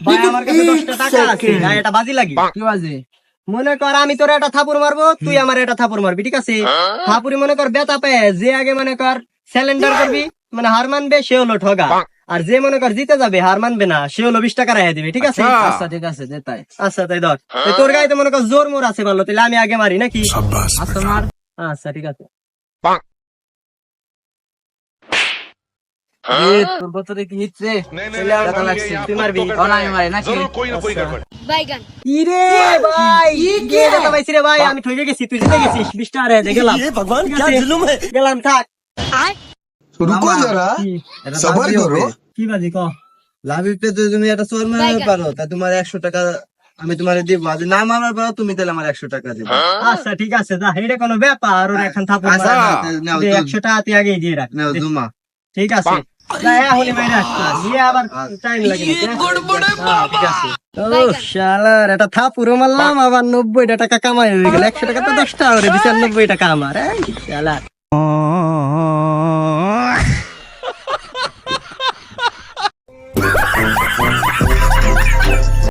ভাই আমার কাছে 10টা টাকা আছে না, এটা বাজি লাগি। কি বাজে? মনে কর আমি তোর একটা থাপুর মারবো, তুই আমার একটা থাপুর মারবি, ঠিক আছে? থাপুরি মনে কর বেতা পেয়ে যে আগে মনে কর স্যালেন্ডার করবি, মানে হার মানবে সে হলো ঠগা, আর যে মনে কর জিতে যাবে হার মানবে না সে হলো 20 টাকা রেখে দিবে, ঠিক আছে? আচ্ছা ঠিক আছে, দে তাই। আচ্ছা তাই ধর। তাই তোর গায়ে তো মনে কর জোর মোর আছে ভালো, তাহলে আমি আগে মারি নাকি? আচ্ছা মার। আচ্ছা ঠিক আছে। এ, তোর বোতলে কি হিচ্ছে? ছেলে আমার ব্যথা লাগছে। তুই মারবি? এখন আমি মারি নাকি? বাইগান ইরে ভাই কে দাদা পাইছি রে ভাই, আমি ঠকে গেছি, তুই জিতে গেছিস, 20 টাকা রেখে দে, গেলাম। ভগবান কি জুলুম है, গেলাম থাক। আয় रुको जरा এটা सबर বাজি करो হবে। কি বাজি ক? লাভিতে তো তুমি একটা চোর মারতে পারো, তা তোমার 100 টাকা আমি তোমার দিব। আর যদি না মারার পারো তুমি, তাহলে আমার 100 টাকা দিবে। আচ্ছা ঠিক আছে, যা, এটা কোনো ব্যাপার? ওর এখন থাপুর আচ্ছা, মারা, নাও, দে, তুমি 100 টাকা তুই আগেই দিয়ে রাখ। নাও জুমা। ঠিক আছে, যা এখনই বাইরে আসতে নিয়ে আবার টাইম লাগে নাকি, হ্যাঁ? ঠিক আছে। ও শালার, এটা থাপুরও মারলাম, আবার 90 টাকা কামাই হয়ে গেল। 100 টাকা তো 10 টাকা করে দিচ্ছে, 90 টাকা আমার। এই শালা।